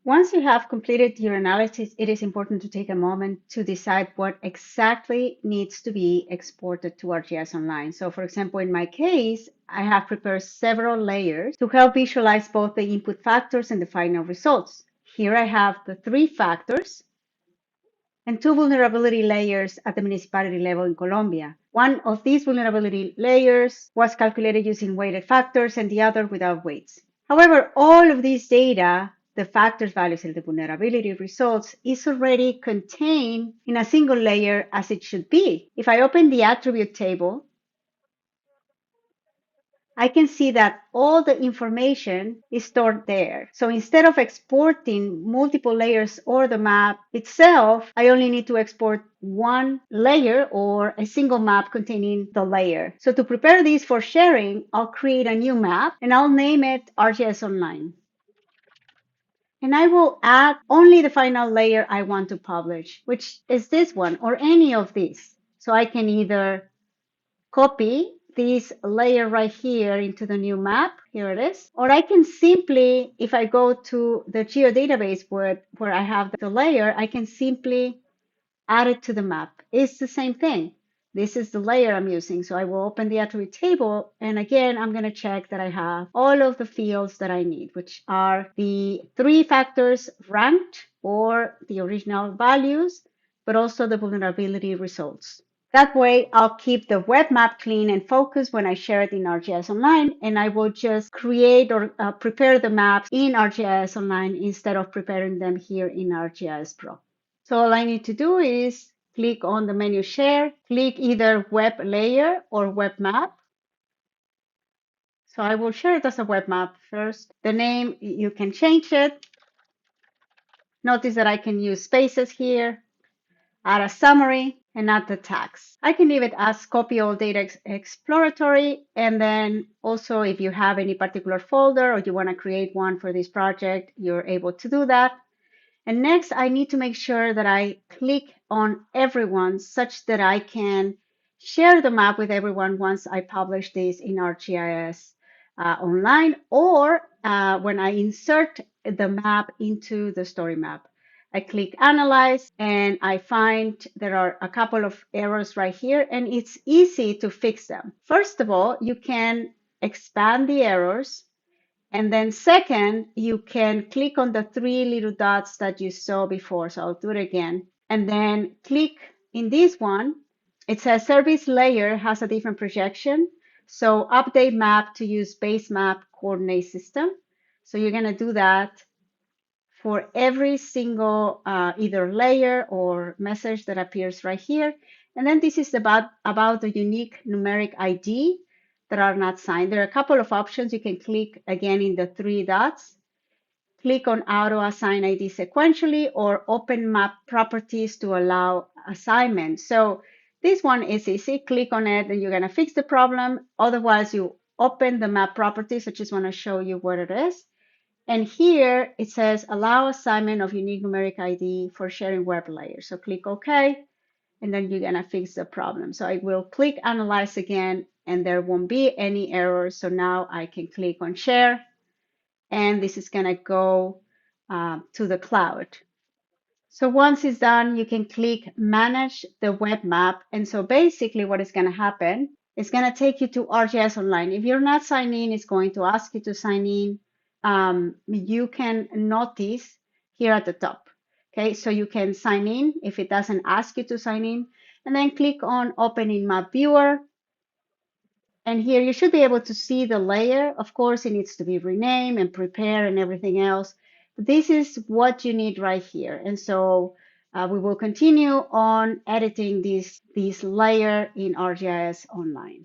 Once you have completed your analysis, it is important to take a moment to decide what exactly needs to be exported to ArcGIS Online. So for example, in my case, I have prepared several layers to help visualize both the input factors and the final results. Here I have the 3 factors and 2 vulnerability layers at the municipality level in Colombia. One of these vulnerability layers was calculated using weighted factors and the other without weights. However, all of this data, the factors, values, and the vulnerability results, is already contained in a single layer as it should be. If I open the attribute table, I can see that all the information is stored there. So instead of exporting multiple layers or the map itself, I only need to export one layer or a single map containing the layer. So to prepare these for sharing, I'll create a new map and I'll name it ArcGIS Online. And I will add only the final layer I want to publish, which is this one or any of these. So I can either copy this layer right here into the new map. Here it is. Or I can simply, if I go to the geodatabase where I have the layer, I can simply add it to the map. It's the same thing. This is the layer I'm using. So I will open the attribute table. And again, I'm going to check that I have all of the fields that I need, which are the 3 factors ranked or the original values, but also the vulnerability results. That way, I'll keep the web map clean and focused when I share it in ArcGIS Online, and I will just create or prepare the maps in ArcGIS Online instead of preparing them here in ArcGIS Pro. So all I need to do is click on the menu Share, click either Web Layer or Web Map. So I will share it as a web map first. The name, you can change it. Notice that I can use spaces here, add a summary, and add the tags. I can leave it as copy all data exploratory. And then also if you have any particular folder or you want to create one for this project, you're able to do that. And next, I need to make sure that I click on everyone such that I can share the map with everyone once I publish this in ArcGIS Online or when I insert the map into the story map. I click Analyze and I find there are a couple of errors right here and it's easy to fix them. First of all, you can expand the errors. And then second, you can click on the 3 little dots that you saw before. So I'll do it again. And then click in this one. It says service layer has a different projection. So update map to use base map coordinate system. So you're going to do that for every single either layer or message that appears right here. And then this is about the unique numeric ID that are not signed. There are a couple of options. You can click again in the 3 dots. Click on auto assign ID sequentially or open map properties to allow assignment. So this one is easy. Click on it and you're going to fix the problem. Otherwise, you open the map properties. I just want to show you what it is. And here it says allow assignment of unique numeric ID for sharing web layers. So click OK, and then you're going to fix the problem. So I will click Analyze again, and there won't be any errors. So now I can click on Share, and this is going to go to the cloud. So once it's done, you can click Manage the web map. And so basically what is going to happen, it's going to take you to ArcGIS Online. If you're not signed in, it's going to ask you to sign in. You can notice here at the top. Okay, so you can sign in if it doesn't ask you to sign in, and then click on Open in Map Viewer. And here you should be able to see the layer. Of course, it needs to be renamed and prepared and everything else. But this is what you need right here. And so we will continue on editing this layer in ArcGIS Online.